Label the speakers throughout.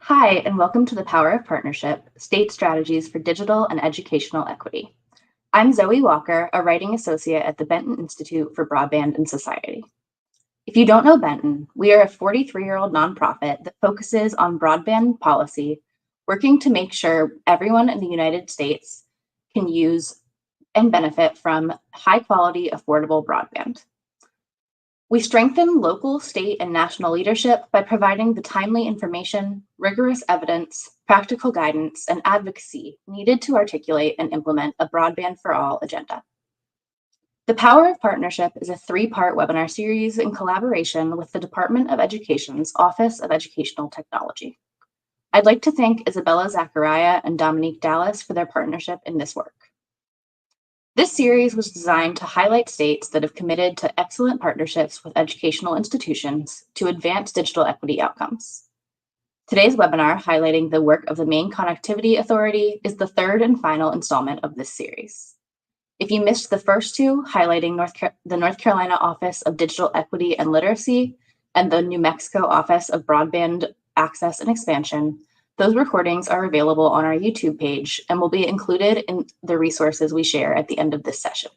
Speaker 1: Hi, and welcome to the Power of Partnership, State Strategies for Digital and Educational Equity. I'm Zoe Walker, a writing associate at the Benton Institute for Broadband and Society. If you don't know Benton, we are a 43-year-old nonprofit that focuses on broadband policy, working to make sure everyone in the United States can use and benefit from high-quality, affordable broadband. We strengthen local, state, and national leadership by providing the timely information, rigorous evidence, practical guidance, and advocacy needed to articulate and implement a broadband for all agenda. The Power of Partnership is a three-part webinar series in collaboration with the Department of Education's Office of Educational Technology. I'd like to thank Isabella Zachariah and Dominique Dallas for their partnership in this work. This series was designed to highlight states that have committed to excellent partnerships with educational institutions to advance digital equity outcomes. Today's webinar, highlighting the work of the Maine Connectivity Authority, is the third and final installment of this series. If you missed the first two, highlighting the North Carolina Office of Digital Equity and Literacy and the New Mexico Office of Broadband Access and Expansion, those recordings are available on our YouTube page and will be included in the resources we share at the end of this session.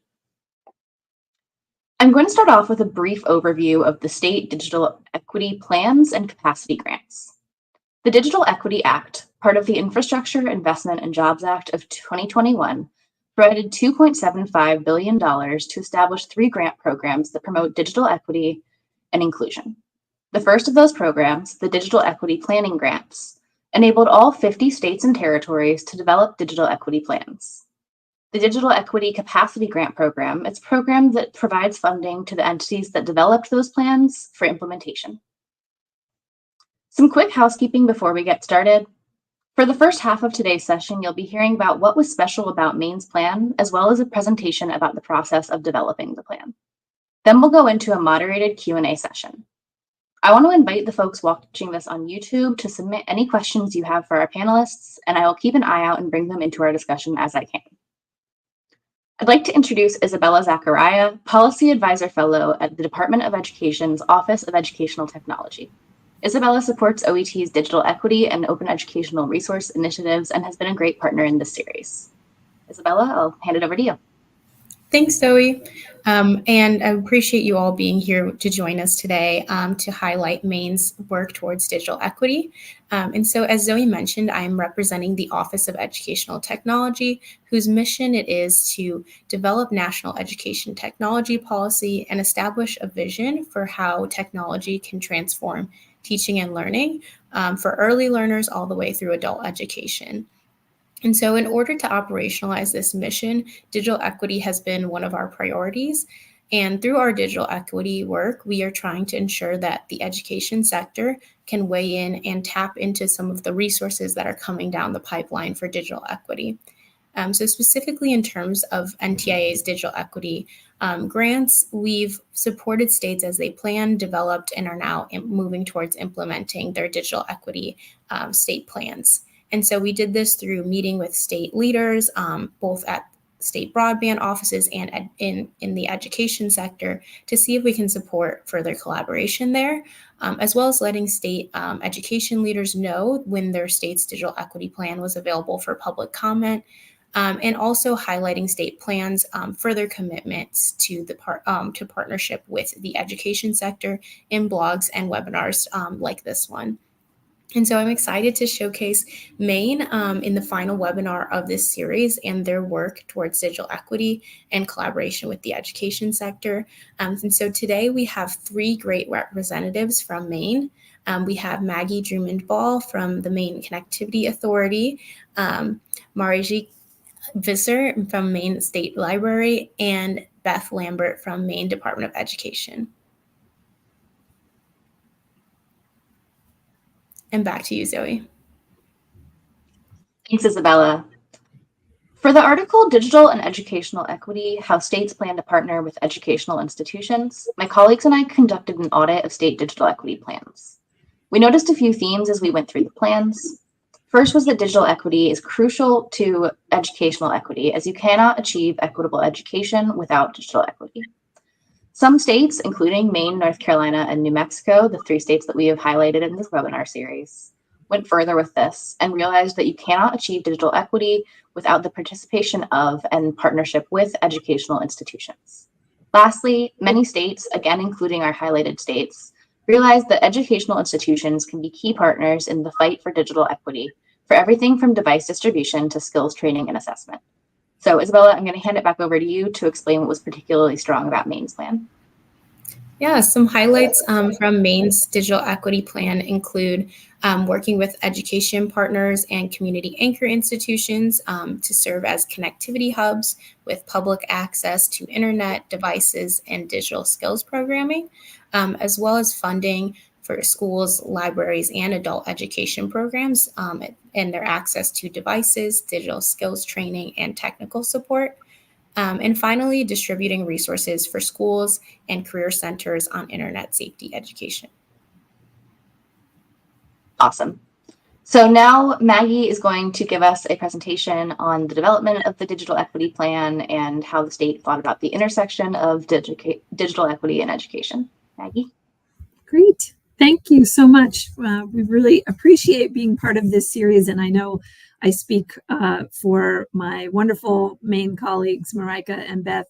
Speaker 1: I'm going to start off with a brief overview of the state digital equity plans and capacity grants. The Digital Equity Act, part of the Infrastructure Investment and Jobs Act of 2021, provided $2.75 billion to establish three grant programs that promote digital equity and inclusion. The first of those programs, the Digital Equity Planning Grants, enabled all 50 states and territories to develop digital equity plans. The Digital Equity Capacity Grant Program is a program that provides funding to the entities that developed those plans for implementation. Some quick housekeeping before we get started. For the first half of today's session, you'll be hearing about what was special about Maine's plan, as well as a presentation about the process of developing the plan. Then we'll go into a moderated Q&A session. I want to invite the folks watching this on YouTube to submit any questions you have for our panelists, and I will keep an eye out and bring them into our discussion as I can. I'd like to introduce Isabella Zachariah, Policy Advisor Fellow at the Department of Education's Office of Educational Technology. Isabella supports OET's digital equity and open educational resource initiatives and has been a great partner in this series. Isabella, I'll hand it over to you.
Speaker 2: Thanks, Zoe. And I appreciate you all being here to join us today to highlight Maine's work towards digital equity. And so, as Zoe mentioned, I am representing the Office of Educational Technology, whose mission it is to develop national education technology policy and establish a vision for how technology can transform teaching and learning for early learners all the way through adult education. And so in order to operationalize this mission, digital equity has been one of our priorities. And through our digital equity work, we are trying to ensure that the education sector can weigh in and tap into some of the resources that are coming down the pipeline for digital equity. So specifically in terms of NTIA's digital equity grants, we've supported states as they plan, developed, and are now moving towards implementing their digital equity state plans. And so we did this through meeting with state leaders, both at state broadband offices and in the education sector to see if we can support further collaboration there, as well as letting state education leaders know when their state's digital equity plan was available for public comment, and also highlighting state plans, further commitments to to partnership with the education sector in blogs and webinars like this one. And so I'm excited to showcase Maine in the final webinar of this series and their work towards digital equity and collaboration with the education sector. And so today we have three great representatives from Maine. We have Maggie Drummond-Ball from the Maine Connectivity Authority, Mariji Visser from Maine State Library, and Beth Lambert from Maine Department of Education. And back to you, Zoe.
Speaker 1: Thanks, Isabella. For the article, Digital and Educational Equity, How States Plan to Partner with Educational Institutions, my colleagues and I conducted an audit of state digital equity plans. We noticed a few themes as we went through the plans. First was that digital equity is crucial to educational equity, as you cannot achieve equitable education without digital equity. Some states, including Maine, North Carolina, and New Mexico, the three states that we have highlighted in this webinar series, went further with this and realized that you cannot achieve digital equity without the participation of and partnership with educational institutions. Lastly, many states, again including our highlighted states, realized that educational institutions can be key partners in the fight for digital equity for everything from device distribution to skills training and assessment. So Isabella, I'm going to hand it back over to you to explain what was particularly strong about Maine's plan.
Speaker 2: Yeah, some highlights from Maine's digital equity plan include working with education partners and community anchor institutions to serve as connectivity hubs with public access to internet devices and digital skills programming, as well as funding for schools, libraries, and adult education programs and their access to devices, digital skills training, and technical support. And finally, distributing resources for schools and career centers on internet safety education.
Speaker 1: Awesome. So now Maggie is going to give us a presentation on the development of the digital equity plan and how the state thought about the intersection of digital equity and education. Maggie?
Speaker 3: Great. Thank you so much. We really appreciate being part of this series, and I know I speak for my wonderful Maine colleagues, Marika and Beth,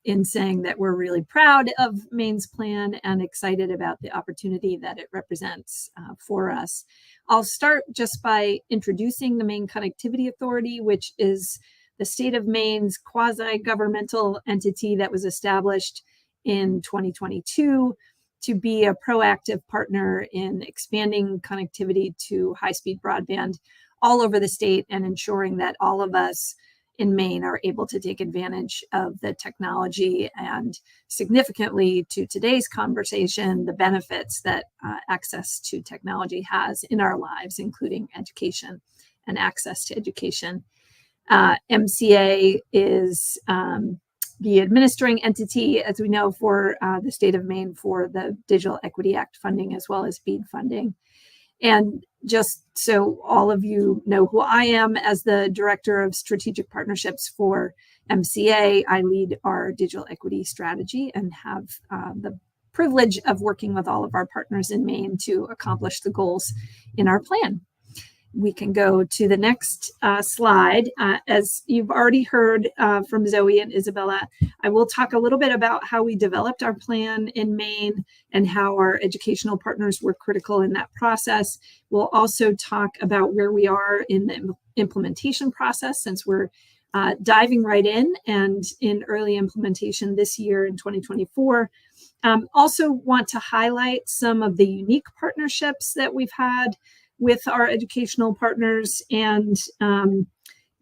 Speaker 3: in saying that we're really proud of Maine's plan and excited about the opportunity that it represents for us. I'll start just by introducing the Maine Connectivity Authority, which is the state of Maine's quasi-governmental entity that was established in 2022 to be a proactive partner in expanding connectivity to high-speed broadband all over the state and ensuring that all of us in Maine are able to take advantage of the technology and significantly to today's conversation, the benefits that access to technology has in our lives, including education and access to education. MCA is the administering entity, as we know, for the state of Maine for the Digital Equity Act funding as well as BEAD funding. And just so all of you know who I am, as the Director of Strategic Partnerships for MCA, I lead our digital equity strategy and have the privilege of working with all of our partners in Maine to accomplish the goals in our plan. We can go to the next slide. As you've already heard from Zoe and Isabella, I will talk a little bit about how we developed our plan in Maine and how our educational partners were critical in that process. We'll also talk about where we are in the implementation process, since we're diving right in and in early implementation this year in 2024. Also want to highlight some of the unique partnerships that we've had with our educational partners and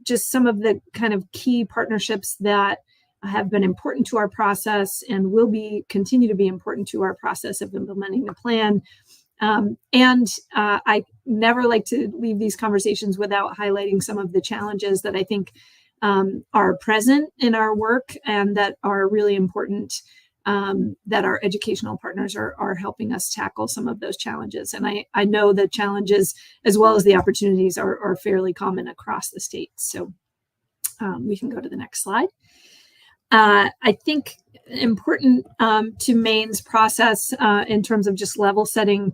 Speaker 3: just some of the kind of key partnerships that have been important to our process and will continue to be important to our process of implementing the plan. I never like to leave these conversations without highlighting some of the challenges that I think are present in our work and that are really important, that our educational partners are helping us tackle some of those challenges. And I know the challenges as well as the opportunities are fairly common across the state. So we can go to the next slide. I think important to Maine's process in terms of just level setting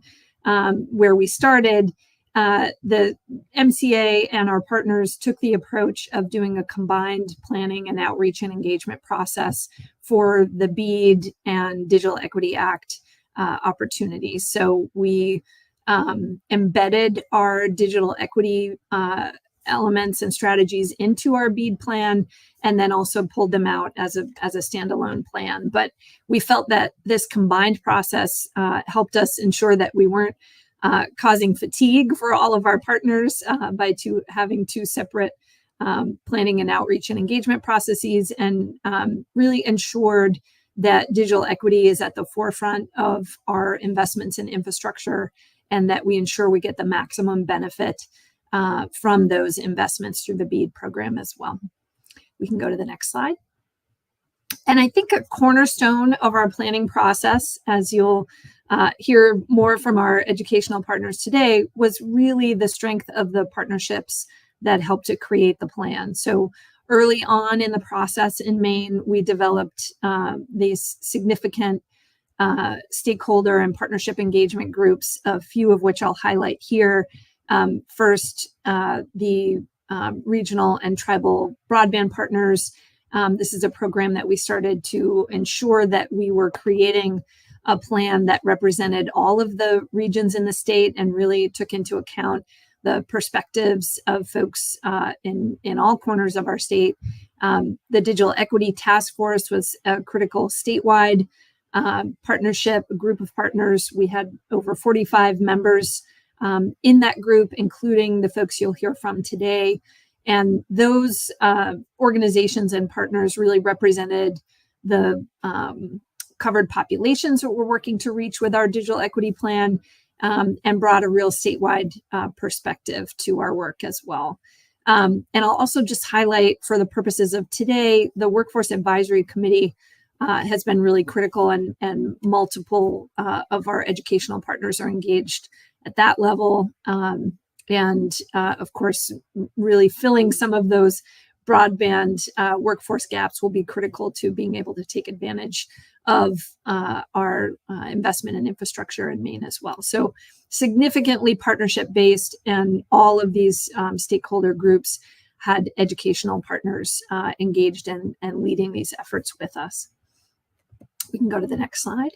Speaker 3: where we started, the MCA and our partners took the approach of doing a combined planning and outreach and engagement process for the BEAD and Digital Equity Act opportunities. So we embedded our digital equity elements and strategies into our BEAD plan, and then also pulled them out as a standalone plan. But we felt that this combined process helped us ensure that we weren't causing fatigue for all of our partners by having two separate planning and outreach and engagement processes, and really ensured that digital equity is at the forefront of our investments in infrastructure, and that we ensure we get the maximum benefit from those investments through the BEAD program as well. We can go to the next slide. And I think a cornerstone of our planning process, as you'll hear more from our educational partners today, was really the strength of the partnerships that helped to create the plan. So early on in the process in Maine, we developed these significant stakeholder and partnership engagement groups, a few of which I'll highlight here. First, the regional and tribal broadband partners. This is a program that we started to ensure that we were creating a plan that represented all of the regions in the state and really took into account the perspectives of folks in all corners of our state. The Digital Equity Task Force was a critical statewide partnership, a group of partners. We had over 45 members in that group, including the folks you'll hear from today. And those organizations and partners really represented the covered populations that we're working to reach with our digital equity plan, and brought a real statewide perspective to our work as well. And I'll also just highlight, for the purposes of today, the Workforce Advisory Committee has been really critical, and multiple of our educational partners are engaged at that level. And of course, really filling some of those broadband workforce gaps will be critical to being able to take advantage of our investment in infrastructure in Maine as well. So significantly partnership-based, and all of these stakeholder groups had educational partners engaged and leading these efforts with us. We can go to the next slide.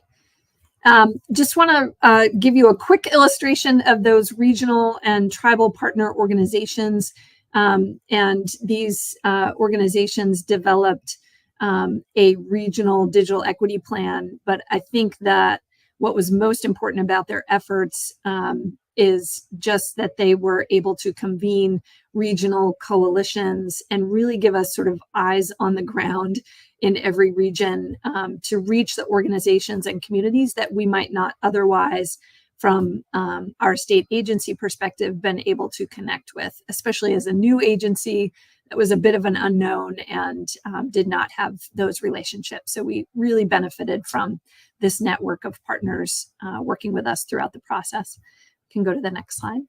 Speaker 3: Just want to give you a quick illustration of those regional and tribal partner organizations. And these organizations developed a regional digital equity plan. But I think that what was most important about their efforts is just that they were able to convene regional coalitions and really give us sort of eyes on the ground in every region to reach the organizations and communities that we might not otherwise, from our state agency perspective, been able to connect with, especially as a new agency that was a bit of an unknown and did not have those relationships. So we really benefited from this network of partners working with us throughout the process. Can go to the next slide.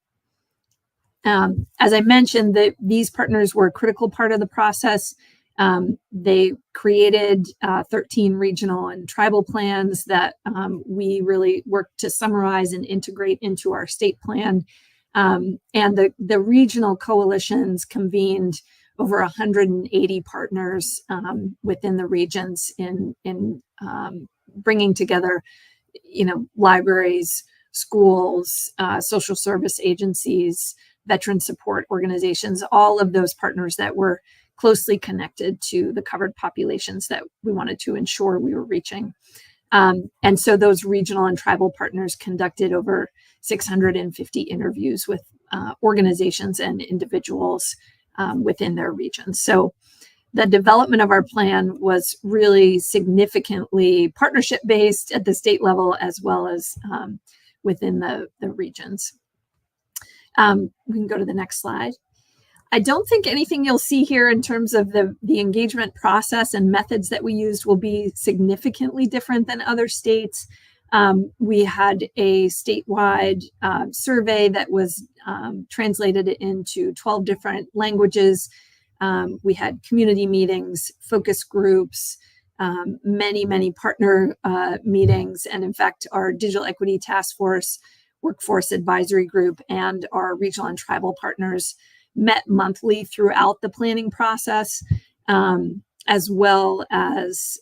Speaker 3: As I mentioned, these partners were a critical part of the process. They created 13 regional and tribal plans that we really worked to summarize and integrate into our state plan. And the regional coalitions convened over 180 partners within the regions in bringing together, libraries, schools, social service agencies, veteran support organizations, all of those partners that were closely connected to the covered populations that we wanted to ensure we were reaching. And so those regional and tribal partners conducted over 650 interviews with organizations and individuals within their regions. So the development of our plan was really significantly partnership-based at the state level, as well as within the regions. We can go to the next slide. I don't think anything you'll see here in terms of the engagement process and methods that we used will be significantly different than other states. We had a statewide survey that was translated into 12 different languages. We had community meetings, focus groups, many partner meetings, and in fact, our Digital Equity Task Force, Workforce Advisory Group, and our regional and tribal partners met monthly throughout the planning process, as well as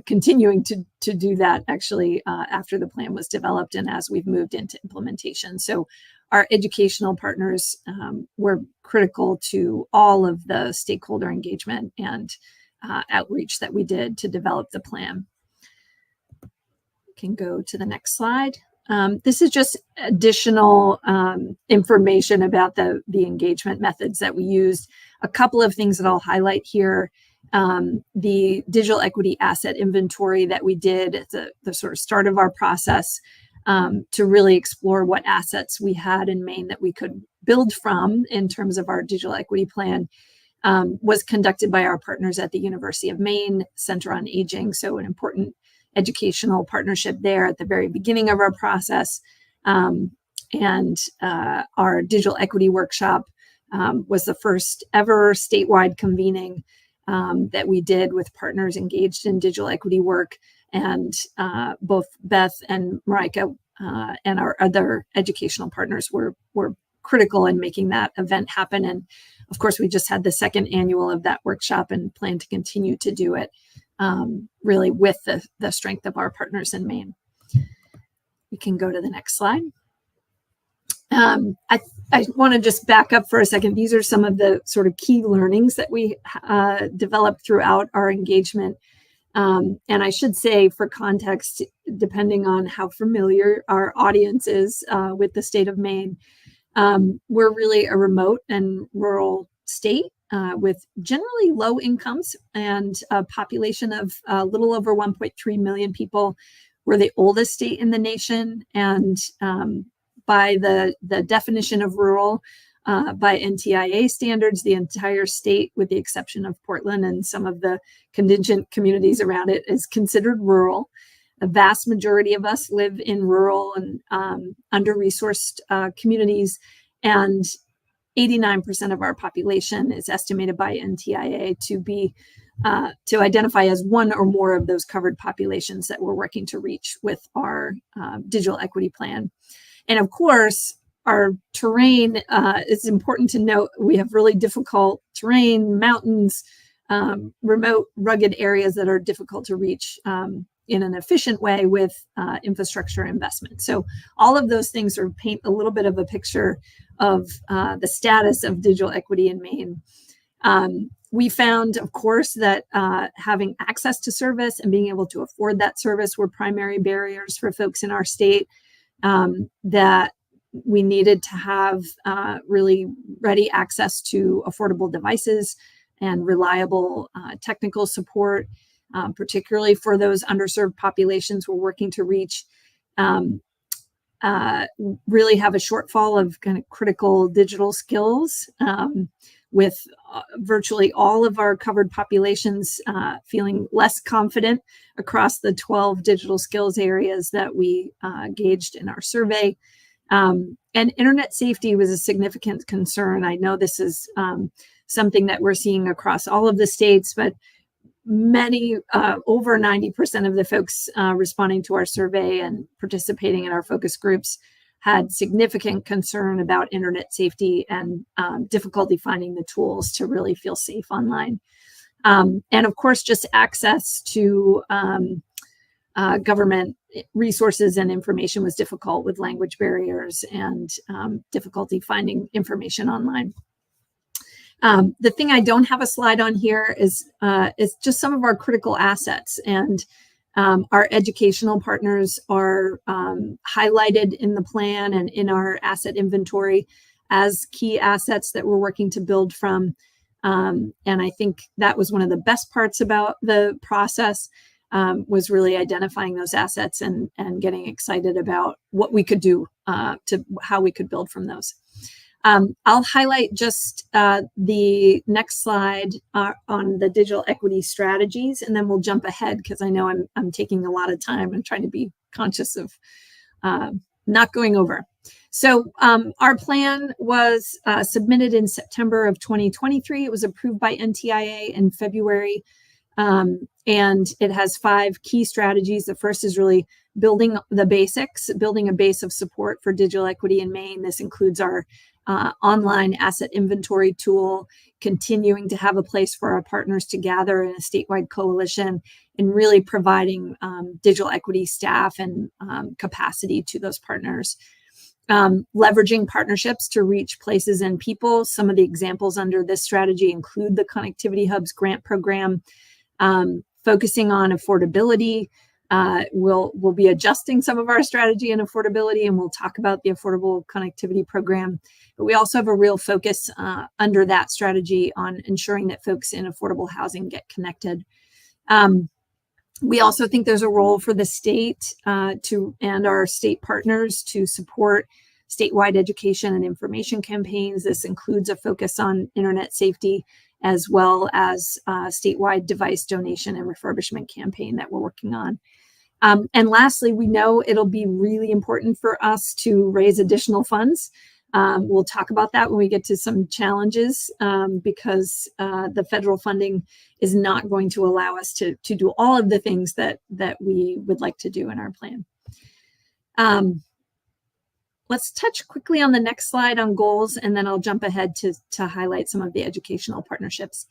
Speaker 3: continuing to do that actually after the plan was developed and as we've moved into implementation. So our educational partners were critical to all of the stakeholder engagement and outreach that we did to develop the plan. We can go to the next slide. This is just additional information about the engagement methods that we used. A couple of things that I'll highlight here. The digital equity asset inventory that we did at the sort of start of our process to really explore what assets we had in Maine that we could build from in terms of our digital equity plan was conducted by our partners at the University of Maine Center on Aging. So an important educational partnership there at the very beginning of our process. And our digital equity workshop was the first ever statewide convening that we did with partners engaged in digital equity work. And both Beth and Marika and our other educational partners were critical in making that event happen. And of course, we just had the second annual of that workshop and plan to continue to do it really with the strength of our partners in Maine. We can go to the next slide. I want to just back up for a second. These are some of the sort of key learnings that we developed throughout our engagement. And I should say, for context, depending on how familiar our audience is with the state of Maine, we're really a remote and rural state with generally low incomes and a population of a little over 1.3 million people. We're the oldest state in the nation, and by the definition of rural, by NTIA standards, the entire state, with the exception of Portland and some of the contingent communities around it, is considered rural. The vast majority of us live in rural and under-resourced communities, and 89% of our population is estimated by NTIA to identify as one or more of those covered populations that we're working to reach with our digital equity plan. And of course, our terrain, it's important to note, we have really difficult terrain, mountains, remote, rugged areas that are difficult to reach in an efficient way with infrastructure investment. So all of those things sort of paint a little bit of a picture of the status of digital equity in Maine. We found, of course, that having access to service and being able to afford that service were primary barriers for folks in our state, that we needed to have really ready access to affordable devices and reliable technical support, particularly for those underserved populations we're working to reach. Really have a shortfall of kind of critical digital skills, with virtually all of our covered populations feeling less confident across the 12 digital skills areas that we gauged in our survey. And internet safety was a significant concern. I know this is something that we're seeing across all of the states, but many, over 90% of the folks responding to our survey and participating in our focus groups had significant concern about internet safety and difficulty finding the tools to really feel safe online. And of course, just access to government resources and information was difficult, with language barriers and difficulty finding information online. The thing I don't have a slide on here is just some of our critical assets, and our educational partners are highlighted in the plan and in our asset inventory as key assets that we're working to build from. And I think that was one of the best parts about the process, was really identifying those assets and getting excited about what we could do to how we could build from those. I'll highlight just the next slide on the digital equity strategies, and then we'll jump ahead because I know I'm taking a lot of time and trying to be conscious of not going over. So our plan was submitted in September of 2023. It was approved by NTIA in February, and it has 5 key strategies. The first is really building the basics, building a base of support for digital equity in Maine. This includes our online asset inventory tool, continuing to have a place for our partners to gather in a statewide coalition, and really providing digital equity staff and capacity to those partners. Leveraging partnerships to reach places and people. Some of the examples under this strategy include the Connectivity Hubs grant program, focusing on affordability. We'll be adjusting some of our strategy and affordability, and we'll talk about the Affordable Connectivity Program. But we also have a real focus under that strategy on ensuring that folks in affordable housing get connected. We also think there's a role for the state and our state partners to support statewide education and information campaigns. This includes a focus on internet safety, as well as statewide device donation and refurbishment campaign that we're working on. And lastly, we know it'll be really important for us to raise additional funds We'll talk about that when we get to some challenges, because the federal funding is not going to allow us to do all of the things that we would like to do in our plan. Let's touch quickly on the next slide on goals, and then I'll jump ahead to highlight some of the educational partnerships.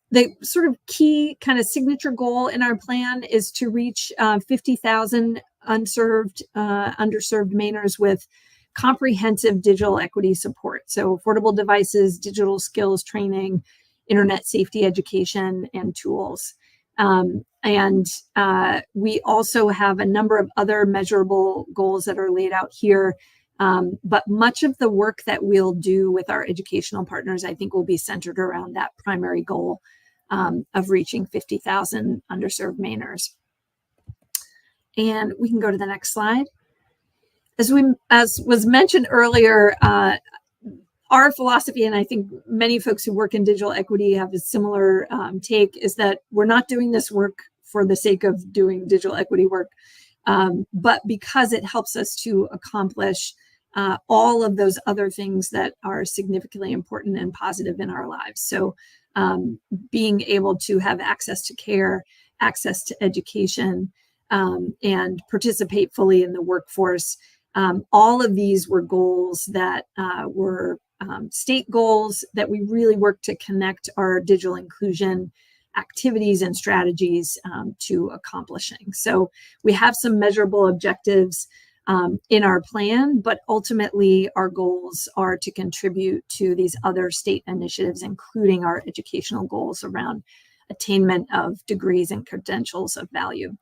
Speaker 3: The sort of key kind of signature goal in our plan is to reach 50,000 underserved Mainers with comprehensive digital equity support. So affordable devices, digital skills training, internet safety education, and tools. We also have a number of other measurable goals that are laid out here. But much of the work that we'll do with our educational partners, I think, will be centered around that primary goal of reaching 50,000 underserved Mainers. And we can go to the next slide. As was mentioned earlier, our philosophy, and I think many folks who work in digital equity have a similar take, is that we're not doing this work for the sake of doing digital equity work, but because it helps us to accomplish all of those other things that are significantly important and positive in our lives. So being able to have access to care, access to education, and participate fully in the workforce. All of these were goals that were state goals that we really work to connect our digital inclusion activities and strategies to accomplishing. So we have some measurable objectives in our plan, but ultimately our goals are to contribute to these other state initiatives, including our educational goals around attainment of degrees and credentials of value.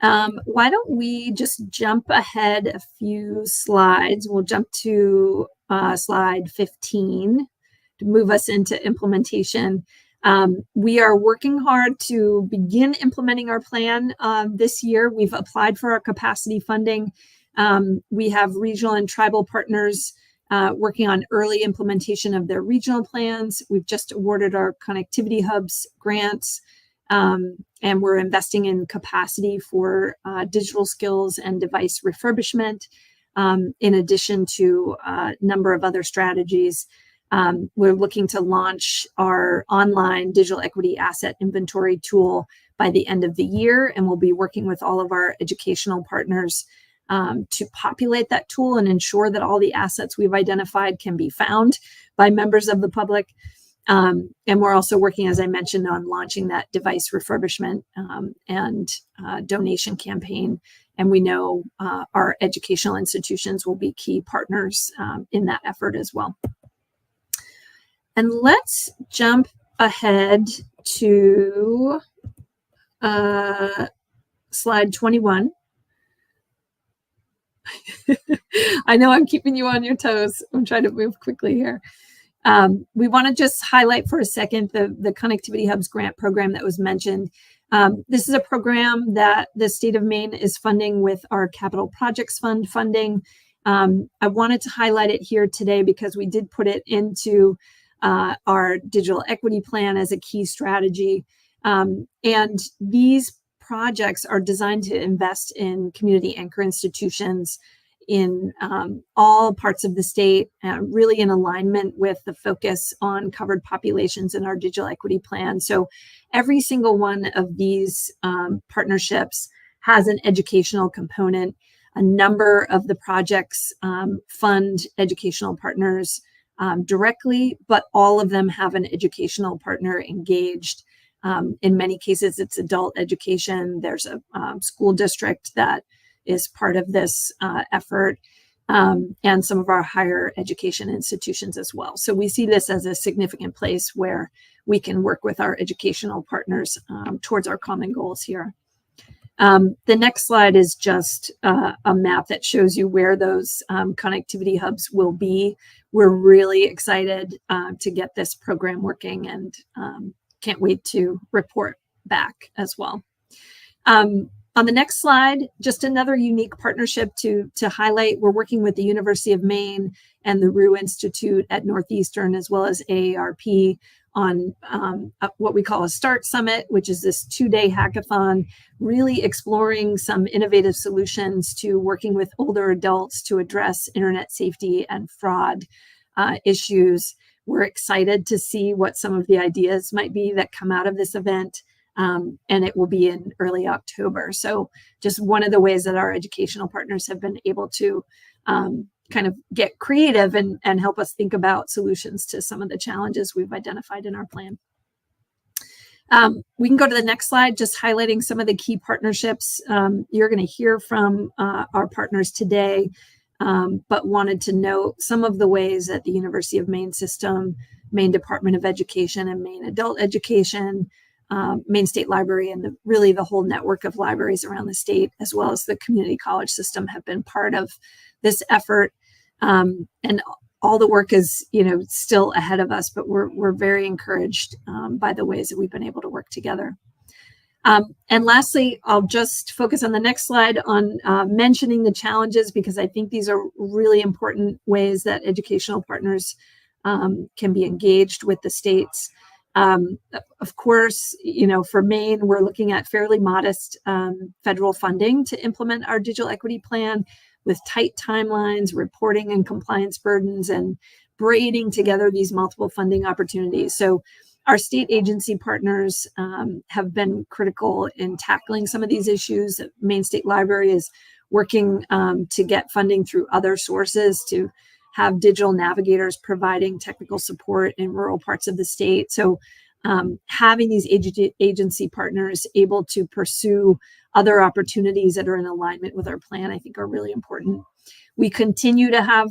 Speaker 3: Why don't we just jump ahead a few slides? We'll jump to slide 15 to move us into implementation. We are working hard to begin implementing our plan this year. We've applied for our capacity funding. We have regional and tribal partners working on early implementation of their regional plans. We've just awarded our connectivity hubs grants. And we're investing in capacity for digital skills and device refurbishment, in addition to a number of other strategies. We're looking to launch our online digital equity asset inventory tool by the end of the year, and we'll be working with all of our educational partners to populate that tool and ensure that all the assets we've identified can be found by members of the public. And we're also working, as I mentioned, on launching that device refurbishment and donation campaign. And we know our educational institutions will be key partners in that effort as well. And let's jump ahead to slide 21. I know I'm keeping you on your toes. I'm trying to move quickly here. We want to just highlight for a second the Connectivity Hubs grant program that was mentioned. This is a program that the state of Maine is funding with our Capital Projects Fund funding. I wanted to highlight it here today because we did put it into our digital equity plan as a key strategy. And these projects are designed to invest in community anchor institutions in all parts of the state, really in alignment with the focus on covered populations in our digital equity plan. So every single one of these partnerships has an educational component. A number of the projects fund educational partners directly, but all of them have an educational partner engaged. In many cases, it's adult education. There's a school district that is part of this effort, and some of our higher education institutions as well. So we see this as a significant place where we can work with our educational partners towards our common goals here. The next slide is just a map that shows you where those connectivity hubs will be. We're really excited to get this program working and can't wait to report back as well. On the next slide, just another unique partnership to highlight. We're working with the University of Maine and the Rue Institute at Northeastern, as well as AARP, on what we call a START Summit, which is this 2-day hackathon, really exploring some innovative solutions to working with older adults to address internet safety and fraud issues. We're excited to see what some of the ideas might be that come out of this event, and it will be in early October. So just one of the ways that our educational partners have been able to kind of get creative and help us think about solutions to some of the challenges we've identified in our plan. We can go to the next slide, just highlighting some of the key partnerships. You're going to hear from our partners today, but wanted to note some of the ways that the University of Maine system, Maine Department of Education, and Maine Adult Education, Maine State Library, and really the whole network of libraries around the state, as well as the community college system, have been part of this effort. And all the work is, still ahead of us, but we're very encouraged by the ways that we've been able to work together. And lastly, I'll just focus on the next slide on mentioning the challenges, because I think these are really important ways that educational partners can be engaged with the states. Of course, for Maine, we're looking at fairly modest federal funding to implement our digital equity plan, with tight timelines, reporting and compliance burdens, and braiding together these multiple funding opportunities. So our state agency partners have been critical in tackling some of these issues. Maine State Library is working to get funding through other sources to have digital navigators providing technical support in rural parts of the state. So having these agency partners able to pursue other opportunities that are in alignment with our plan, I think, are really important. We continue to have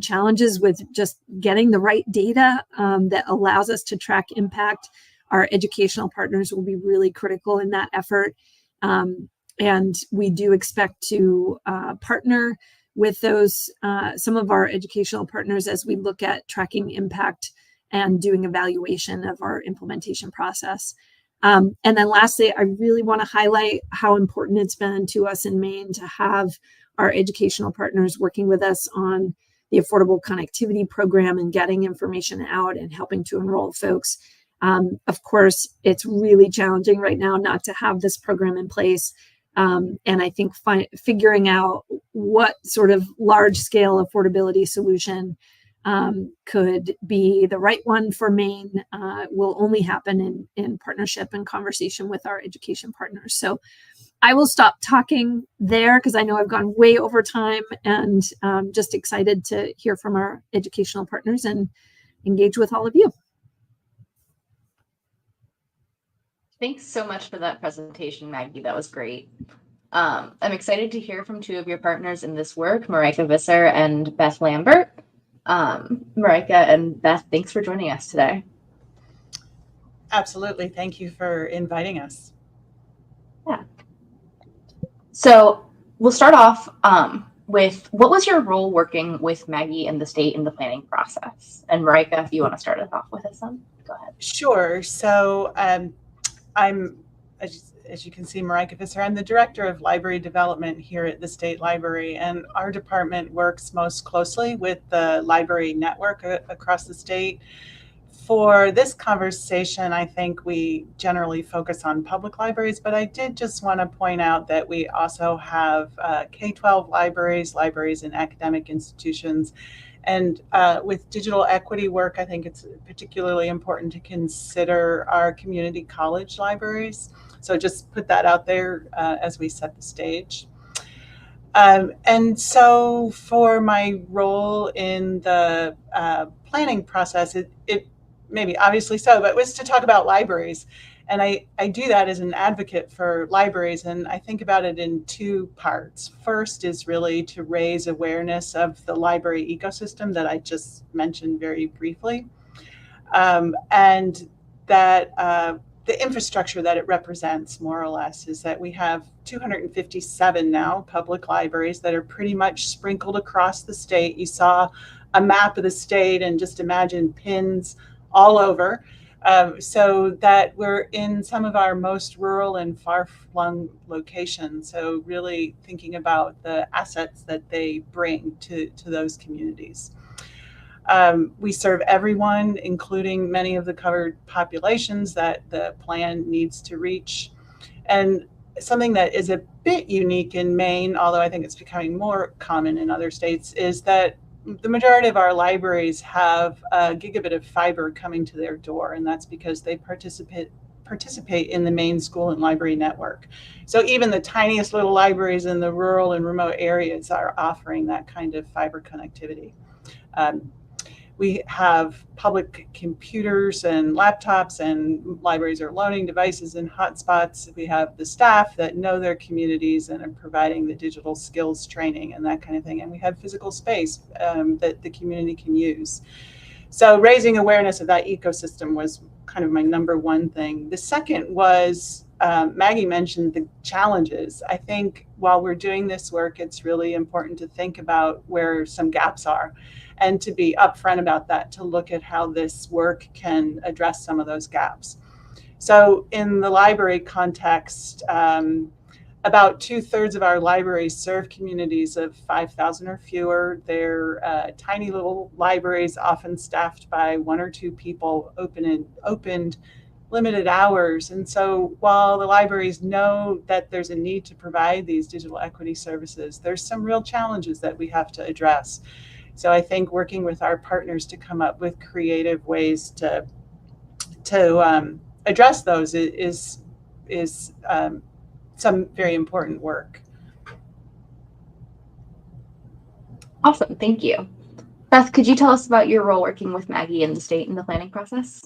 Speaker 3: challenges with just getting the right data that allows us to track impact. Our educational partners will be really critical in that effort. And we do expect to partner with those, some of our educational partners, as we look at tracking impact and doing evaluation of our implementation process. And then lastly, I really want to highlight how important it's been to us in Maine to have our educational partners working with us on the Affordable Connectivity Program and getting information out and helping to enroll folks. Of course, it's really challenging right now not to have this program in place. And I think figuring out what sort of large-scale affordability solution could be the right one for Maine will only happen in partnership and conversation with our education partners. So I will stop talking there, because I know I've gone way over time, and just excited to hear from our educational partners and engage with all of you.
Speaker 1: Thanks so much for that presentation, Maggie. That was great. I'm excited to hear from two of your partners in this work, Marika Visser and Beth Lambert. Marika and Beth, thanks for joining us today.
Speaker 4: Absolutely. Thank you for inviting us.
Speaker 1: Yeah. So we'll start off with, what was your role working with Maggie and the state in the planning process? And Marika, if you want to start us off with this one, go ahead.
Speaker 4: Sure. So I'm, as you can see, Marika Visser. I'm the Director of Library Development here at the State Library, and our department works most closely with the library network across the state. For this conversation, I think we generally focus on public libraries, but I did just want to point out that we also have K-12 libraries in academic institutions. And with digital equity work, I think it's particularly important to consider our community college libraries. So just put that out there as we set the stage. And so for my role in the planning process, it maybe obviously so, but it was to talk about libraries. And I do that as an advocate for libraries, and I think about it in two parts. First is really to raise awareness of the library ecosystem that I just mentioned very briefly, and that the infrastructure that it represents, more or less, is that we have 257 now public libraries that are pretty much sprinkled across the state. You saw a map of the state, and just imagine pins all over. So that we're in some of our most rural and far-flung locations. So really thinking about the assets that they bring to those communities. We serve everyone, including many of the covered populations that the plan needs to reach. And something that is a bit unique in Maine, although I think it's becoming more common in other states, is that the majority of our libraries have a gigabit of fiber coming to their door, and that's because they participate in the Maine school and library network. So even the tiniest little libraries in the rural and remote areas are offering that kind of fiber connectivity. We have public computers and laptops, and libraries are loaning devices and hotspots. We have the staff that know their communities and are providing the digital skills training and that kind of thing. And we have physical space that the community can use. So raising awareness of that ecosystem was kind of my number one thing. The second was Maggie mentioned the challenges. I think while we're doing this work, it's really important to think about where some gaps are and to be upfront about that, to look at how this work can address some of those gaps. So in the library context, about 2/3 of our libraries serve communities of 5,000 or fewer. They're tiny little libraries, often staffed by 1 or 2 people, opened limited hours. And so while the libraries know that there's a need to provide these digital equity services, there's some real challenges that we have to address. So I think working with our partners to come up with creative ways to address those is some very important work.
Speaker 1: Awesome, thank you. Beth, could you tell us about your role working with Maggie in the state in the planning process?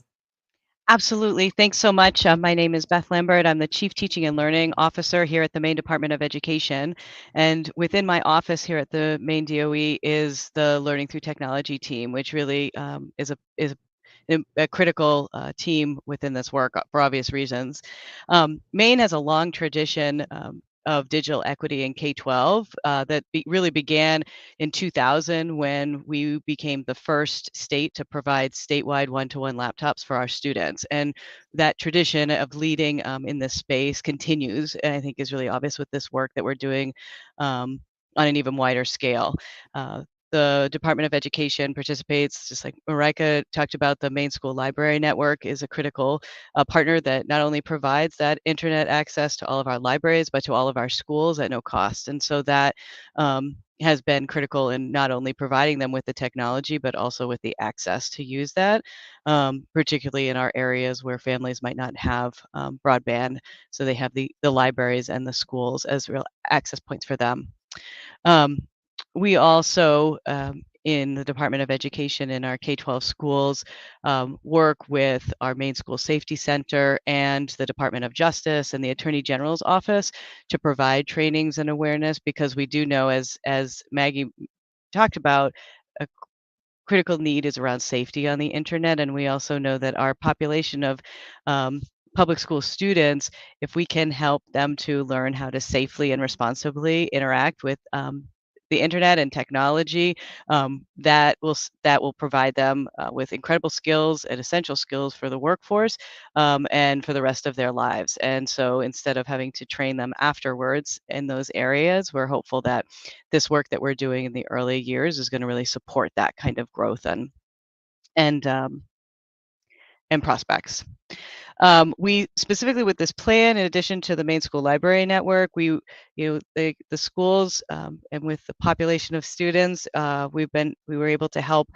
Speaker 5: Absolutely. Thanks so much. My name is Beth Lambert. I'm the Chief Teaching and Learning Officer here at the Maine Department of Education. And within my office here at the Maine DOE is the Learning Through Technology team, which really is a critical team within this work for obvious reasons. Maine has a long tradition of digital equity in K-12 that really began in 2000 when we became the first state to provide statewide one-to-one laptops for our students. And that tradition of leading in this space continues, and I think is really obvious with this work that we're doing on an even wider scale. The Department of Education participates, just like Marika talked about. The Maine School Library Network is a critical partner that not only provides that internet access to all of our libraries, but to all of our schools at no cost. And so that has been critical in not only providing them with the technology, but also with the access to use that, particularly in our areas where families might not have broadband. So they have the libraries and the schools as real access points for them. We also, in the Department of Education in our K-12 schools, work with our Maine School Safety Center and the Department of Justice and the Attorney General's office to provide trainings and awareness, because we do know, as Maggie talked about, a critical need is around safety on the internet. And we also know that our population of public school students, if we can help them to learn how to safely and responsibly interact with the internet and technology, that will provide them with incredible skills and essential skills for the workforce and for the rest of their lives. And so instead of having to train them afterwards in those areas, we're hopeful that this work that we're doing in the early years is going to really support that kind of growth and prospects. We specifically with this plan, in addition to the Maine School Library Network, the schools and with the population of students, we were able to help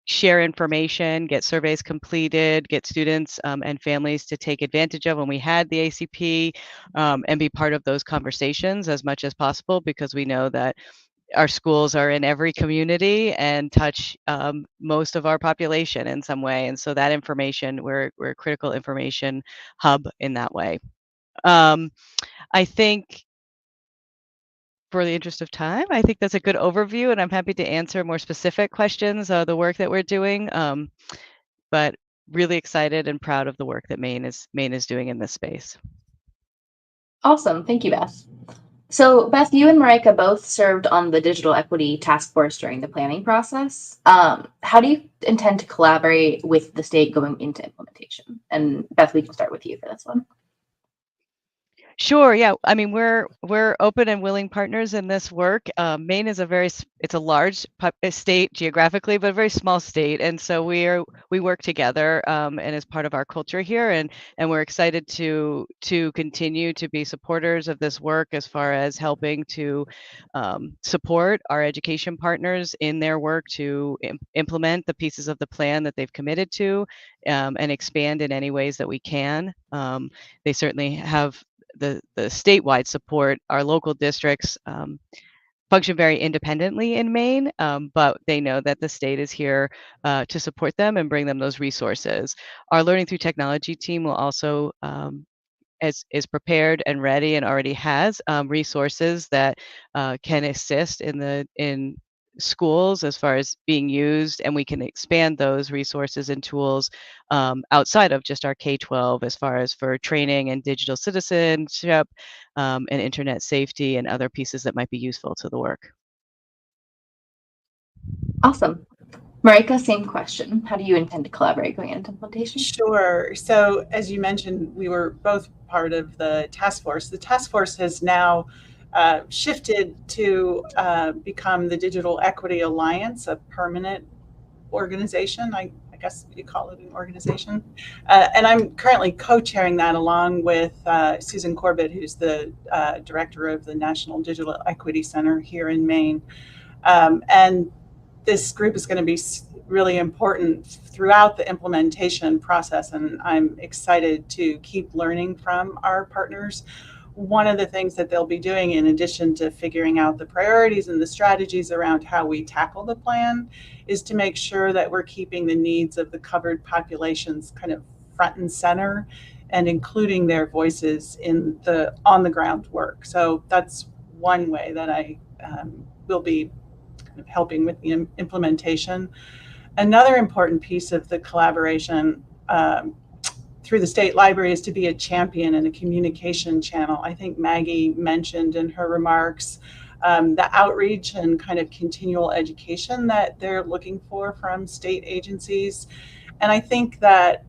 Speaker 5: share information, get surveys completed, get students and families to take advantage of when we had the ACP, and be part of those conversations as much as possible, because we know that our schools are in every community and touch most of our population in some way. And so that information, we're a critical information hub in that way. I think for the interest of time, I think that's a good overview, and I'm happy to answer more specific questions of the work that we're doing. But really excited and proud of the work that Maine is doing in this space.
Speaker 1: Awesome, thank you, Beth. So Beth, you and Marika both served on the Digital Equity Task Force during the planning process. How do you intend to collaborate with the state going into implementation? And Beth, we can start with you for this one.
Speaker 5: Sure. Yeah. I mean, we're open and willing partners in this work. Maine is it's a large state geographically, but a very small state, and so we work together, and as part of our culture here, and we're excited to continue to be supporters of this work as far as helping to support our education partners in their work to implement the pieces of the plan that they've committed to, and expand in any ways that we can. They certainly have the statewide support. Our local districts function very independently in Maine, but they know that the state is here to support them and bring them those resources. Our Learning Through Technology team will also is prepared and ready and already has resources that can assist in schools as far as being used, and we can expand those resources and tools outside of just our K-12 as far as for training and digital citizenship, and internet safety and other pieces that might be useful to the work.
Speaker 1: Awesome. Marika, same question. How do you intend to collaborate going into implementation?
Speaker 4: Sure. So as you mentioned, we were both part of the task force. The task force has now shifted to become the Digital Equity Alliance, a permanent organization. I guess you call it an organization. And I'm currently co-chairing that along with Susan Corbett, who's the director of the National Digital Equity Center here in Maine. And this group is going to be really important throughout the implementation process, and I'm excited to keep learning from our partners. One of the things that they'll be doing, in addition to figuring out the priorities and the strategies around how we tackle the plan, is to make sure that we're keeping the needs of the covered populations kind of front and center and including their voices in the on-the-ground work. So that's one way that I will be kind of helping with the implementation. Another important piece of the collaboration through the state library is to be a champion and a communication channel. I think Maggie mentioned in her remarks the outreach and kind of continual education that they're looking for from state agencies. And I think that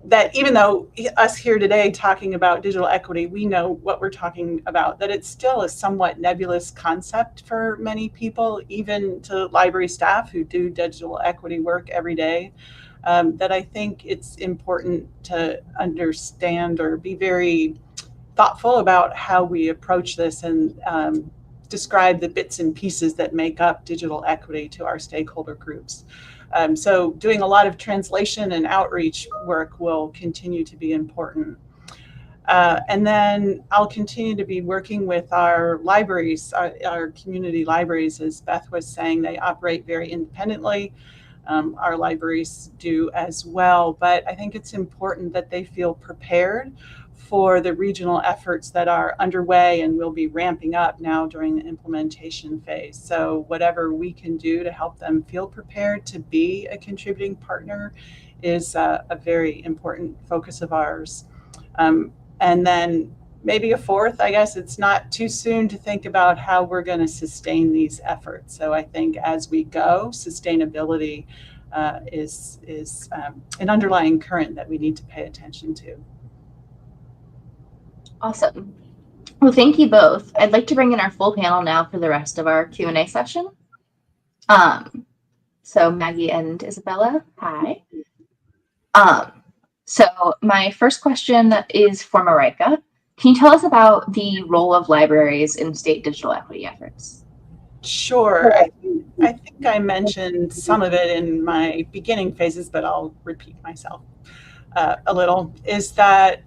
Speaker 4: that even though us here today talking about digital equity, we know what we're talking about, that it's still a somewhat nebulous concept for many people, even to library staff who do digital equity work every day, that I think it's important to understand or be very thoughtful about how we approach this and describe the bits and pieces that make up digital equity to our stakeholder groups. So doing a lot of translation and outreach work will continue to be important. And then I'll continue to be working with our libraries, our community libraries. As Beth was saying, they operate very independently. Our libraries do as well, but I think it's important that they feel prepared for the regional efforts that are underway and will be ramping up now during the implementation phase. So whatever we can do to help them feel prepared to be a contributing partner is a very important focus of ours. And then maybe a fourth, I guess it's not too soon to think about how we're going to sustain these efforts. So I think as we go, sustainability is an underlying current that we need to pay attention to.
Speaker 1: Awesome. Well, thank you both. I'd like to bring in our full panel now for the rest of our Q&A session. So Maggie and Isabella, hi. So my first question is for Marika. Can you tell us about the role of libraries in state digital equity efforts?
Speaker 4: Sure. I think I mentioned some of it in my beginning phases, but I'll repeat myself a little, is that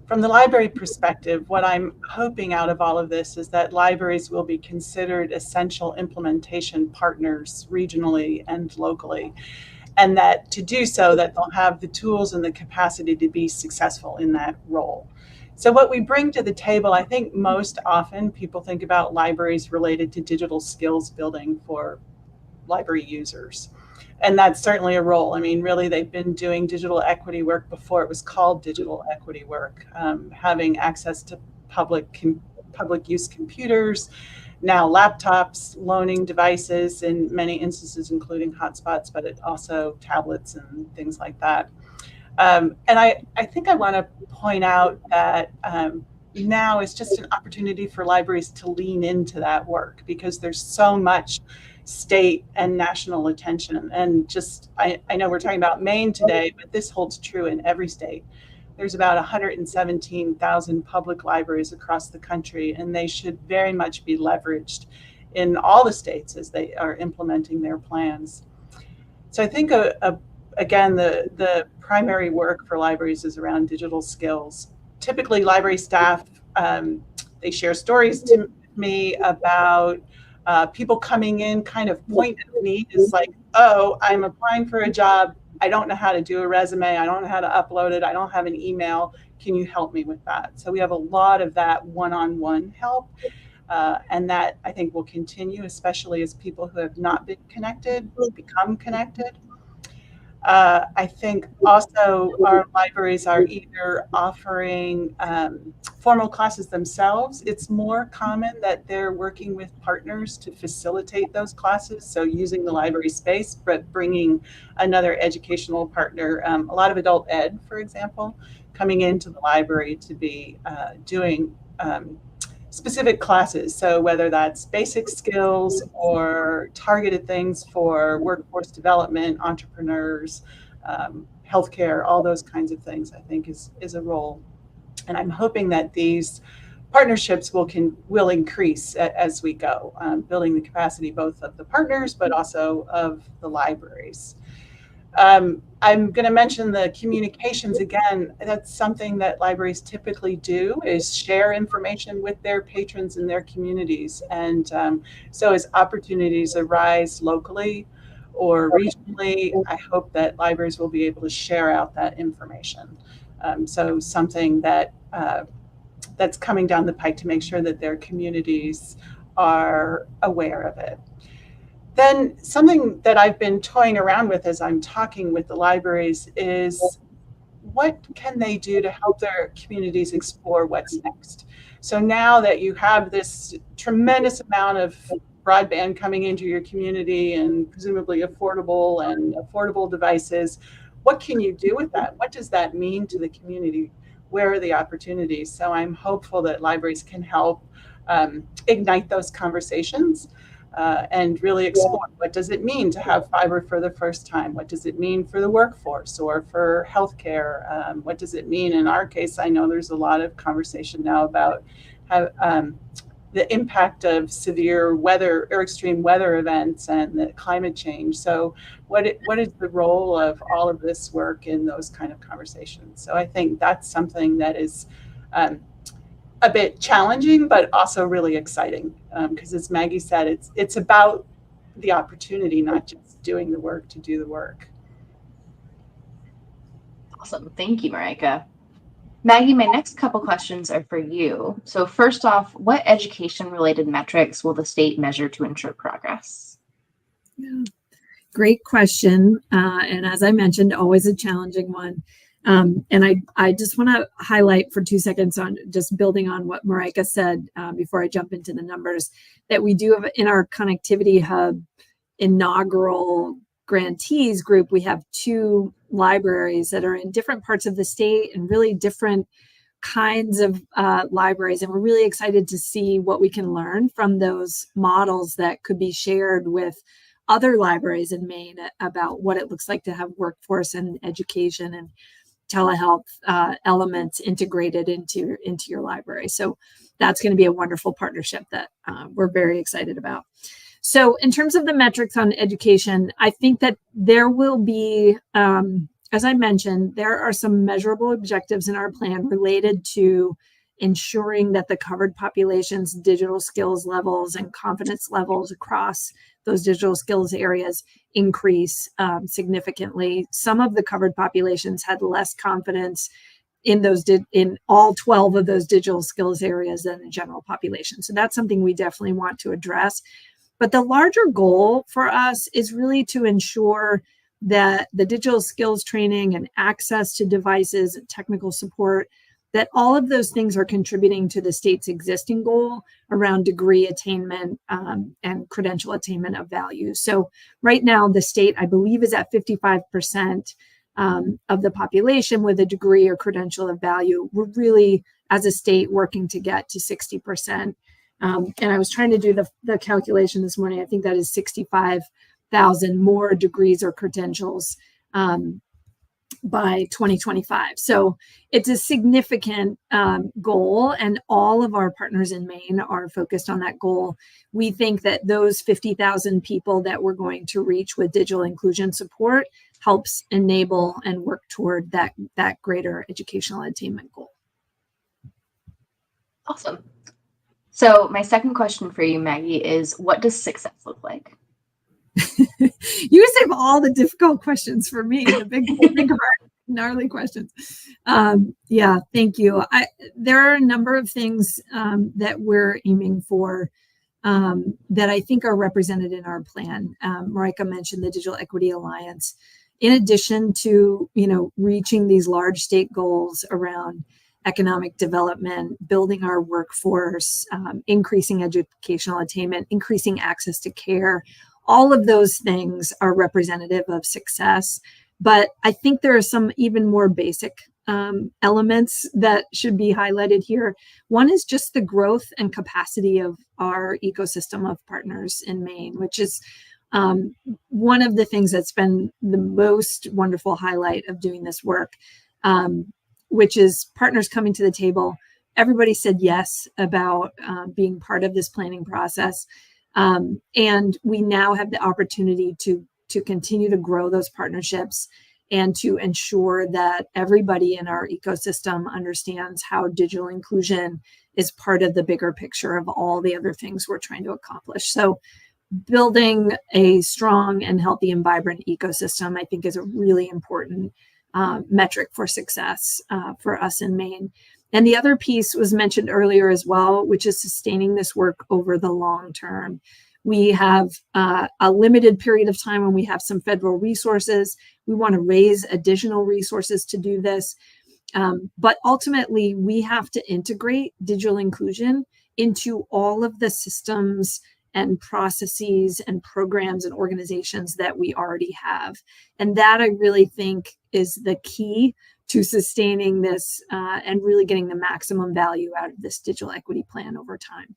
Speaker 4: from the library perspective, what I'm hoping out of all of this is that libraries will be considered essential implementation partners regionally and locally, and that to do so, that they'll have the tools and the capacity to be successful in that role. So what we bring to the table, I think most often people think about libraries related to digital skills building for library users. And that's certainly a role. I mean, really, they've been doing digital equity work before it was called digital equity work, having access to public use computers, now laptops, loaning devices in many instances, including hotspots, but also tablets and things like that. And I think I want to point out that now is just an opportunity for libraries to lean into that work, because there's so much state and national attention. And just, I know we're talking about Maine today, but this holds true in every state. There's about 117,000 public libraries across the country, and they should very much be leveraged in all the states as they are implementing their plans. So I think, again, the primary work for libraries is around digital skills. Typically, library staff, they share stories to me about people coming in kind of point of need is like, oh, I'm applying for a job. I don't know how to do a resume. I don't know how to upload it. I don't have an email. Can you help me with that? So we have a lot of that one-on-one help. And that, I think, will continue, especially as people who have not been connected become connected. I think also our libraries are either offering formal classes themselves. It's more common that they're working with partners to facilitate those classes. So using the library space, but bringing another educational partner, a lot of adult ed, for example, coming into the library to be doing specific classes. So whether that's basic skills or targeted things for workforce development, entrepreneurs, healthcare, all those kinds of things, I think is a role. And I'm hoping that these partnerships will increase as we go, building the capacity both of the partners, but also of the libraries. I'm going to mention the communications again. That's something that libraries typically do, is share information with their patrons in their communities. And so as opportunities arise locally or regionally, I hope that libraries will be able to share out that information. So something that that's coming down the pike to make sure that their communities are aware of it. Then something that I've been toying around with as I'm talking with the libraries is, what can they do to help their communities explore what's next? So now that you have this tremendous amount of broadband coming into your community and presumably affordable devices, what can you do with that? What does that mean to the community? Where are the opportunities? So I'm hopeful that libraries can help ignite those conversations. And really explore, what does it mean to have fiber for the first time? What does it mean for the workforce or for healthcare? What does it mean? In our case, I know there's a lot of conversation now about how, the impact of severe weather or extreme weather events and the climate change. So what is the role of all of this work in those kind of conversations? So I think that's something that is a bit challenging, but also really exciting, because as Maggie said, it's about the opportunity, not just doing the work to do the work.
Speaker 1: Awesome. Thank you, Marika. Maggie, my next couple questions are for you. So first off, what education-related metrics will the state measure to ensure progress?
Speaker 3: Yeah. Great question. And as I mentioned, always a challenging one. And I just want to highlight for 2 seconds on just building on what Marika said before I jump into the numbers, that we do have in our Connectivity Hub inaugural grantees group, we have 2 libraries that are in different parts of the state and really different kinds of libraries. And we're really excited to see what we can learn from those models that could be shared with other libraries in Maine about what it looks like to have workforce and education and telehealth elements integrated into your library. So that's going to be a wonderful partnership that we're very excited about. So in terms of the metrics on education, I think that there will be, as I mentioned, there are some measurable objectives in our plan related to ensuring that the covered population's digital skills levels and confidence levels across those digital skills areas increase significantly. Some of the covered populations had less confidence in all 12 of those digital skills areas than the general population. So that's something we definitely want to address. But the larger goal for us is really to ensure that the digital skills training and access to devices and technical support, that all of those things are contributing to the state's existing goal around degree attainment and credential attainment of value. So right now, the state, I believe, is at 55% of the population with a degree or credential of value. We're really, as a state, working to get to 60%. And I was trying to do the calculation this morning. I think that is 65,000 more degrees or credentials by 2025. So it's a significant goal, and all of our partners in Maine are focused on that goal. We think that those 50,000 people that we're going to reach with digital inclusion support helps enable and work toward that greater educational attainment goal.
Speaker 1: Awesome. So my second question for you, Maggie, is what does success look like?
Speaker 3: You save all the difficult questions for me, the big hard, gnarly questions. Yeah, thank you. There are a number of things that we're aiming for that I think are represented in our plan. Marika mentioned the Digital Equity Alliance. In addition to, reaching these large state goals around economic development, building our workforce, increasing educational attainment, increasing access to care, all of those things are representative of success. But I think there are some even more basic elements that should be highlighted here. One is just the growth and capacity of our ecosystem of partners in Maine, which is one of the things that's been the most wonderful highlight of doing this work, which is partners coming to the table. Everybody said yes about being part of this planning process. And we now have the opportunity to continue to grow those partnerships and to ensure that everybody in our ecosystem understands how digital inclusion is part of the bigger picture of all the other things we're trying to accomplish. So building a strong and healthy and vibrant ecosystem, I think, is a really important metric for success for us in Maine. And the other piece was mentioned earlier as well, which is sustaining this work over the long term. We have a limited period of time when we have some federal resources. We want to raise additional resources to do this. But ultimately, we have to integrate digital inclusion into all of the systems and processes and programs and organizations that we already have. And that I really think is the key to sustaining this and really getting the maximum value out of this digital equity plan over time.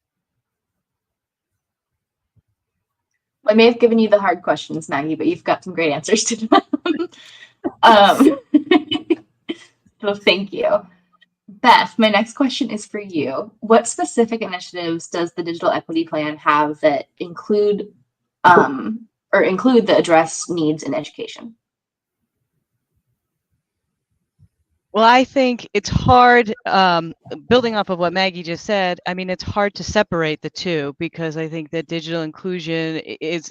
Speaker 1: I may have given you the hard questions, Maggie, but you've got some great answers to them. So thank you. Beth, my next question is for you. What specific initiatives does the Digital Equity Plan have that include the address needs in education?
Speaker 5: Well, I think it's hard, building off of what Maggie just said, I mean, it's hard to separate the two, because I think that digital inclusion is,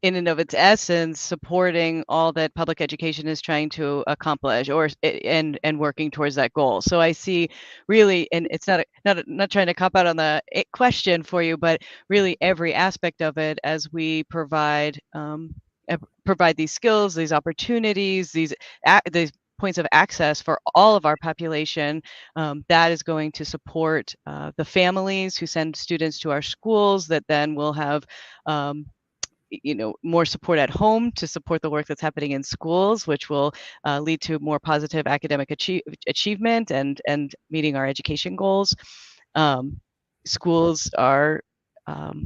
Speaker 5: in and of its essence, supporting all that public education is trying to accomplish, and working towards that goal. So I see really, and it's not trying to cop out on the question for you, but really every aspect of it as we provide these skills, these opportunities, these points of access for all of our population, that is going to support the families who send students to our schools, that then will have more support at home to support the work that's happening in schools, which will lead to more positive academic achievement and meeting our education goals. Schools are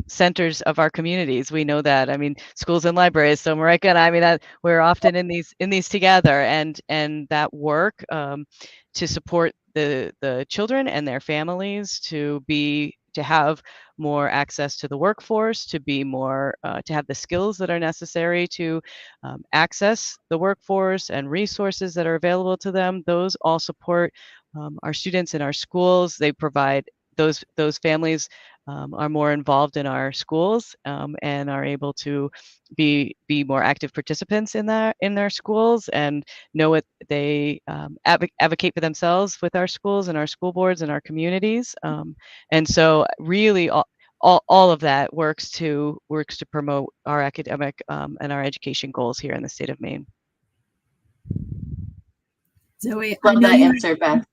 Speaker 5: centers of our communities. We know that. I mean, schools and libraries. So Marika and I mean, that we're often in these together, and that work to support the children and their families to have more access to the workforce, to be more to have the skills that are necessary to access the workforce and resources that are available to them. Those all support our students in our schools. They provide those families are more involved in our schools and are able to be more active participants in their schools, and know what they advocate for themselves with our schools and our school boards and our communities. And so really all of that works to promote our academic and our education goals here in the state of Maine.
Speaker 3: Zoe,
Speaker 1: Love that answer, Beth.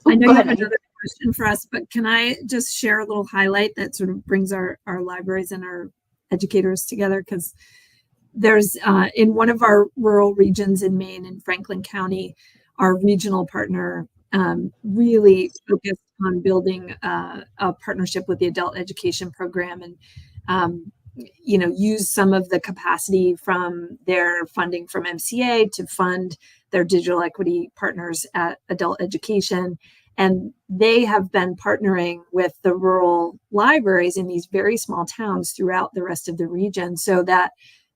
Speaker 3: I know
Speaker 1: Go
Speaker 3: you have
Speaker 1: ahead,
Speaker 3: another question for us, but can I just share a little highlight that sort of brings our libraries and our educators together? Because there's in one of our rural regions in Maine, in Franklin County, our regional partner really focused on building a partnership with the adult education program, and use some of the capacity from their funding from MCA to fund their digital equity partners at adult education. And they have been partnering with the rural libraries in these very small towns throughout the rest of the region, so that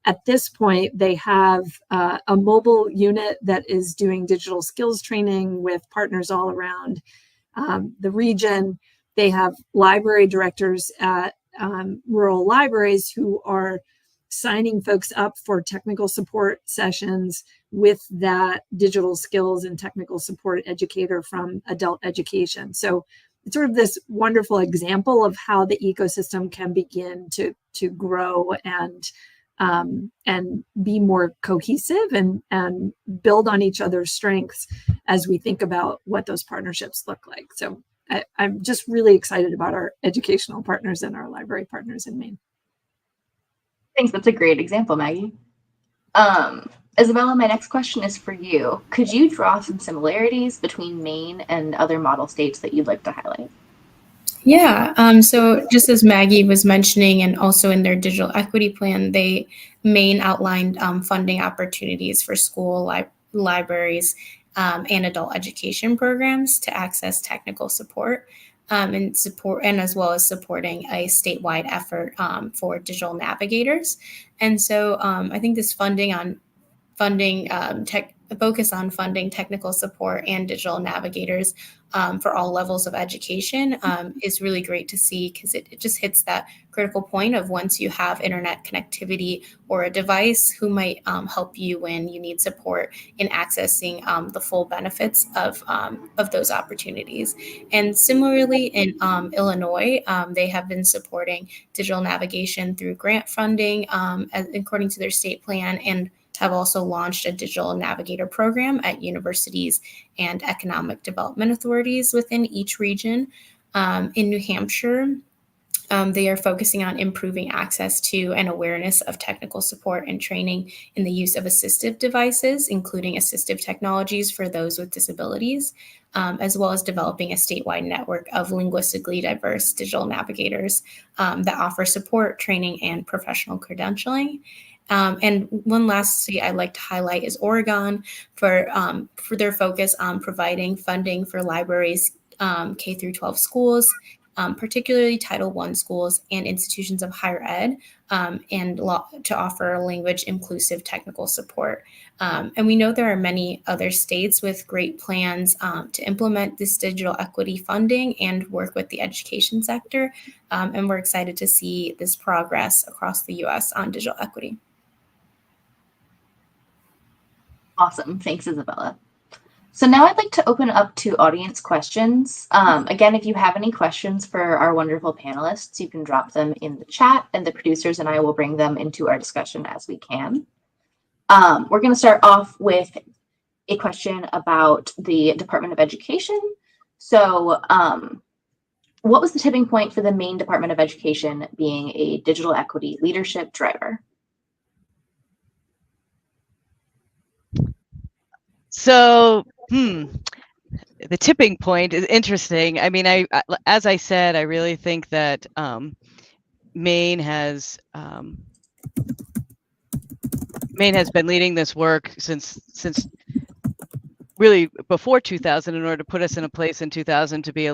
Speaker 3: at this point they have a mobile unit that is doing digital skills training with partners all around the region. They have library directors at rural libraries who are signing folks up for technical support sessions with that digital skills and technical support educator from adult education. So it's sort of this wonderful example of how the ecosystem can begin to grow and be more cohesive and build on each other's strengths as we think about what those partnerships look like. So I'm just really excited about our educational partners and our library partners in Maine.
Speaker 1: Thanks. That's a great example, Maggie. Isabella, my next question is for you. Could you draw some similarities between Maine and other model states that you'd like to highlight?
Speaker 2: Yeah, so just as Maggie was mentioning, and also in their digital equity plan, Maine outlined funding opportunities for school libraries and adult education programs to access technical support, and as well as supporting a statewide effort for digital navigators. And so I think this focus on funding technical support and digital navigators for all levels of education is really great to see, because it just hits that critical point of once you have internet connectivity or a device, who might help you when you need support in accessing the full benefits of those opportunities. And similarly in Illinois, they have been supporting digital navigation through grant funding according to their state plan, and have also launched a digital navigator program at universities and economic development authorities within each region. In New Hampshire, they are focusing on improving access to and awareness of technical support and training in the use of assistive devices, including assistive technologies for those with disabilities, as well as developing a statewide network of linguistically diverse digital navigators that offer support, training, and professional credentialing. And one last state I'd like to highlight is Oregon for their focus on providing funding for libraries, K through 12 schools, particularly Title I schools and institutions of higher ed, and to offer language inclusive technical support. And we know there are many other states with great plans to implement this digital equity funding and work with the education sector. And we're excited to see this progress across the U.S. on digital equity.
Speaker 1: Awesome. Thanks, Isabella. So now I'd like to open up to audience questions. Again, if you have any questions for our wonderful panelists, you can drop them in the chat, and the producers and I will bring them into our discussion as we can. We're going to start off with a question about the Department of Education. So what was the tipping point for the Maine Department of Education being a digital equity leadership driver?
Speaker 5: So, the tipping point is interesting. I mean, as I said, I really think that Maine has been leading this work since really before 2000, in order to put us in a place in 2000 to be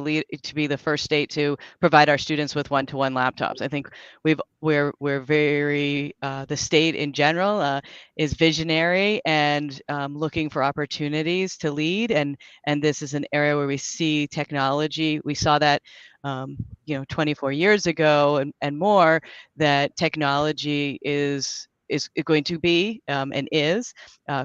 Speaker 5: the first state to provide our students with one-to-one laptops. I think we're very the state in general is visionary and looking for opportunities to lead, and this is an area where we see technology. We saw that 24 years ago and more, that technology is going to be and is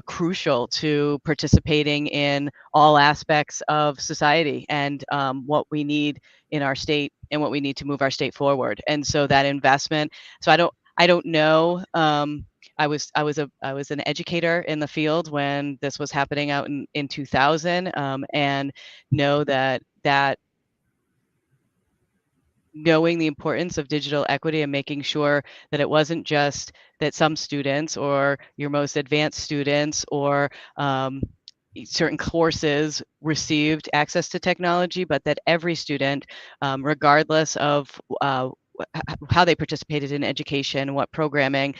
Speaker 5: crucial to participating in all aspects of society, and what we need in our state and what we need to move our state forward. And so that investment. So I don't know. I was an educator in the field when this was happening out in 2000, and know that knowing the importance of digital equity and making sure that it wasn't just that some students or your most advanced students or certain courses received access to technology, but that every student, regardless of how they participated in education, what programming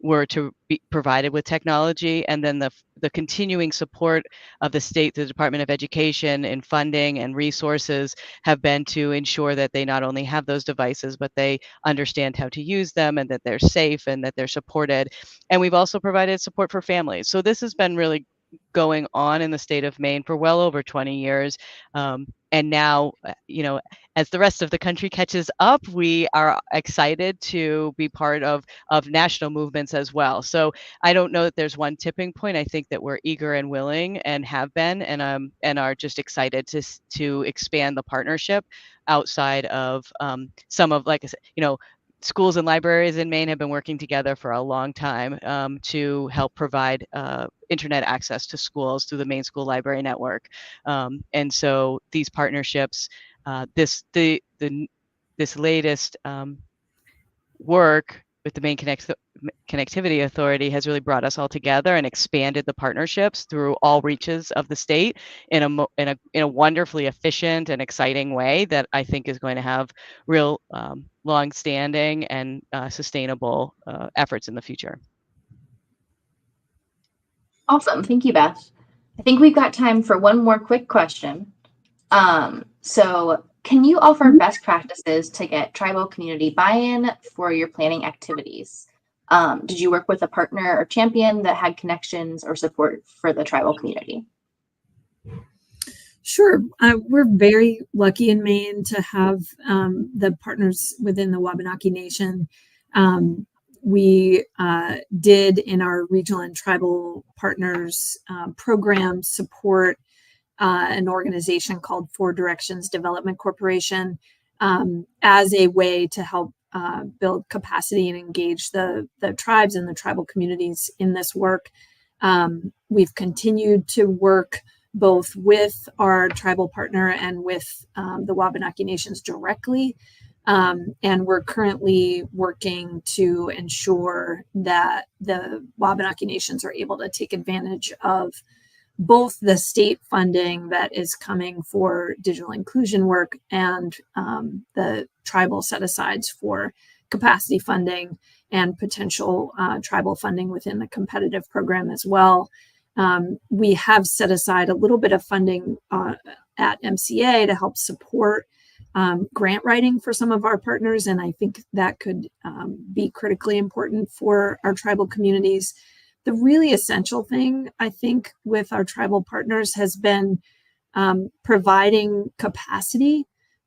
Speaker 5: were to be provided with technology, and then the continuing support of the state, the Department of Education in funding and resources have been to ensure that they not only have those devices, but they understand how to use them and that they're safe and that they're supported. And we've also provided support for families. So this has been really going on in the state of Maine for well over 20 years. And now, as the rest of the country catches up, we are excited to be part of national movements as well. So I don't know that there's one tipping point. I think that we're eager and willing and have been and are just excited to expand the partnership outside of some of, like I said, schools and libraries in Maine have been working together for a long time to help provide internet access to schools through the Maine School Library Network. And so these partnerships, this latest work with the Maine Connectivity Authority has really brought us all together and expanded the partnerships through all reaches of the state in a wonderfully efficient and exciting way that I think is going to have real long-standing and sustainable efforts in the future.
Speaker 1: Awesome. Thank you, Beth. I think we've got time for one more quick question. So can you offer best practices to get tribal community buy-in for your planning activities? Did you work with a partner or champion that had connections or support for the tribal community?
Speaker 3: Sure. We're very lucky in Maine to have the partners within the Wabanaki Nation. We did in our regional and tribal partners program support an organization called Four Directions Development Corporation as a way to help build capacity and engage the tribes and the tribal communities in this work. We've continued to work both with our tribal partner and with the Wabanaki Nations directly. And we're currently working to ensure that the Wabanaki Nations are able to take advantage of both the state funding that is coming for digital inclusion work and the tribal set-asides for capacity funding and potential tribal funding within the competitive program as well. We have set aside a little bit of funding at MCA to help support grant writing for some of our partners, and I think that could be critically important for our tribal communities. The really essential thing, I think, with our tribal partners has been providing capacity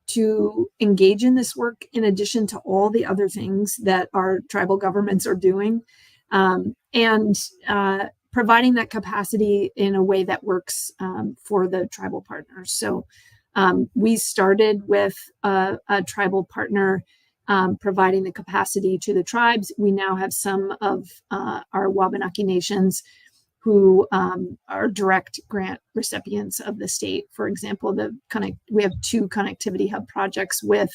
Speaker 3: to engage in this work in addition to all the other things that our tribal governments are doing, and providing that capacity in a way that works for the tribal partners. So we started with a tribal partner providing the capacity to the tribes. We now have some of our Wabanaki Nations who are direct grant recipients of the state. For example, we have 2 connectivity hub projects with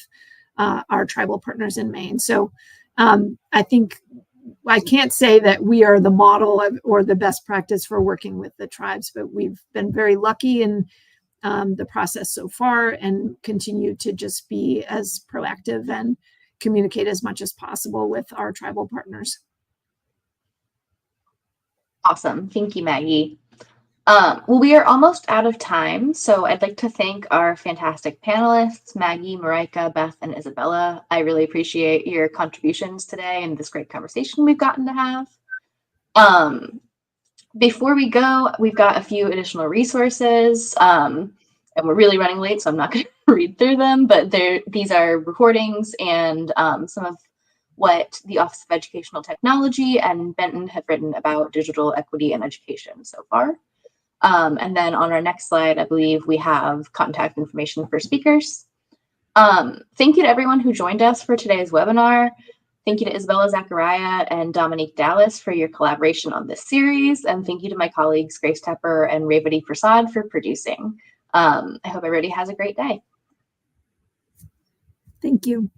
Speaker 3: our tribal partners in Maine. So I think I can't say that we are the model or the best practice for working with the tribes, but we've been very lucky in the process so far and continue to just be as proactive and communicate as much as possible with our tribal partners.
Speaker 1: Awesome. Thank you, Maggie. Well, we are almost out of time, so I'd like to thank our fantastic panelists, Maggie, Marika, Beth, and Isabella. I really appreciate your contributions today and this great conversation we've gotten to have. Before we go, we've got a few additional resources, and we're really running late, so I'm not going to read through them, but these are recordings and some of what the Office of Educational Technology and Benton have written about digital equity and education so far. And then on our next slide, I believe we have contact information for speakers. Thank you to everyone who joined us for today's webinar. Thank you to Isabella Zachariah and Dominique Dallas for your collaboration on this series. And thank you to my colleagues, Grace Tepper and Revati Prasad for producing. I hope everybody has a great day.
Speaker 3: Thank you.